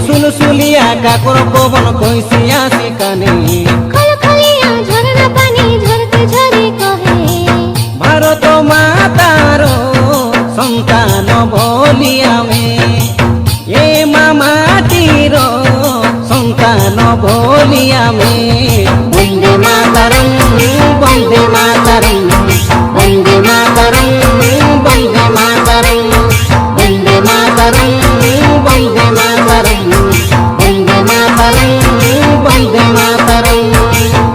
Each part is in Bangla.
सुलसुलिया काकोर पवन कोइसिया सिकाने खलखलिया झरना पानी झरते झरे कहे भारत मातारो संतान बोली आमे ए मामाटीरो संतान बोली आमे वंदे मातरम वंदे मातरम वंदे मातरम वंदे मातरम वंदे मातरम वंदे मातरम वंदे मातरम वंदे मातरम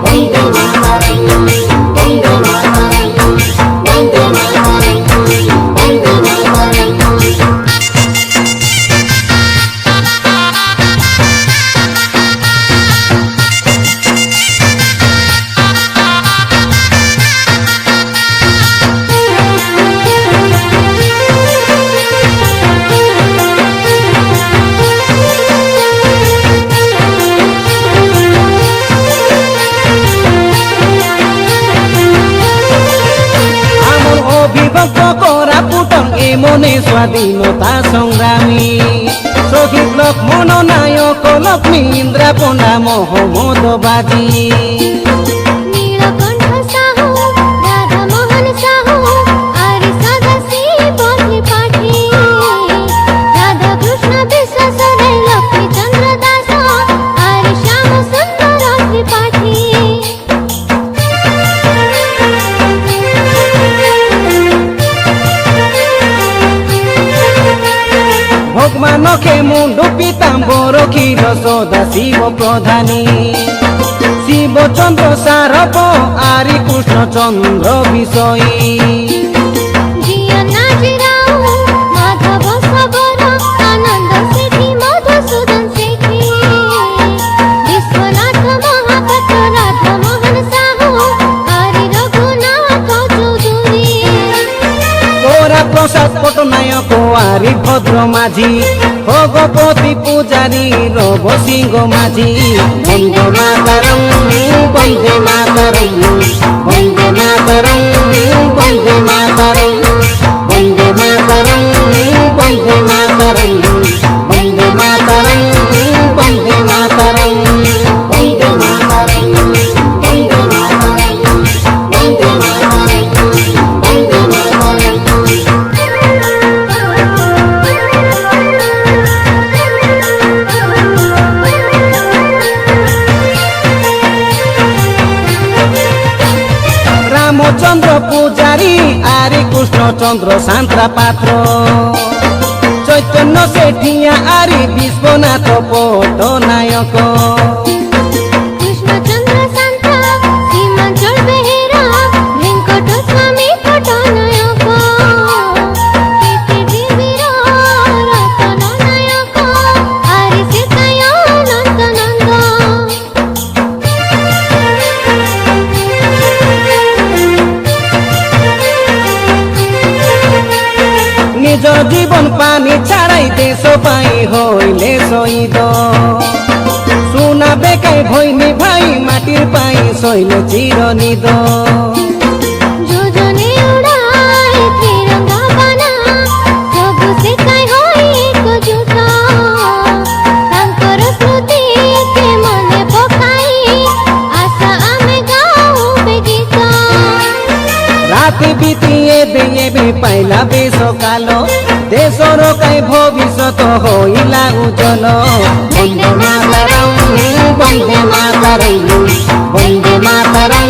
वंदे मातरम वंदे मातरम वंदे मातरम वंदे मातरम। মনে স্বাধীনতা সংগ্রামী শহীদ লক্ষ্মণ নায়ক লক্ষ্মী ইন্দ্রা পণ্ডা মোহাম্মদ বাজি নীলকণ্ঠ সাহু রাধা মোহন সাহু আর সাদা সি বন্ধে পাঠি রাধা কৃষ্ণ বিশ্বাস লক্ষ্মী চন্দ্র দাস আর শ্যাম সুন্দর ত্রিপাঠী ভগবানকে মুন্ডু পিতাম্বর ক্ষীর সদা শিব প্রধানী শিবচন্দ্র সারব আরি কৃষ্ণচন্দ্র বিষয়ী জিয়া নাজিরাও মাধব সবর আনন্দ সেঠি মধুসূদন সেঠি বিশ্বনাথ মহাপাত্র রাধা মোহন সাহু হরি রঘুনাথ চৌধুরী তোরা প্রসাদ পটনায়ক আরি ভদ্র মাঝি ভগবতী পূজারী রব সিংহ মাঝি বন্দে মাতরম বন্দে মাতরম বন্দে মাতরম বন্দে মাতরম বন্দে মাতরম বন্দে মাতরম বন্দে মাতরম বন্দে মাতরম বন্দে মাতরম বন্দে মাতরম বন্দে মাতরম বন্দে মাতরম। রামচন্দ্র পূজারী আরি কৃষ্ণচন্দ্র সান্ত্রা পাত্র চৈতন্য সেঠিয়া আরি বিশ্বনাথ পটনায়ক কৃষ্ণচন্দ্র সান্তা সীমাঞ্চল বেহেরা ভেঙ্কট স্বামী পটনায়ক কীর্তি বীর রতন নায়ক হরি সীতায় অনন্ত নন্দ নিজ জীবন পানি ছাড়াই দেশ পাই হইলে শহীদ সোনা বেকাই ভৈনি ভাই মাটির পাই শৈল চিরনিদ যোজনে উড়ায় ত্রিরঙ্গা বানা প্রভু সেকাই হই একজুট তাঙ্কর স্মৃতিকে মনে পকাই আশা আমি গাউবে গীত রাতি বিতিয়ে দিয়ে পাইলা বেশ কালো দেশর কাই ভবিষ্যৎ হইলা উজ্জ্বল বন্দে মাতরম বন্দে মাতরম বন্দে মাতরম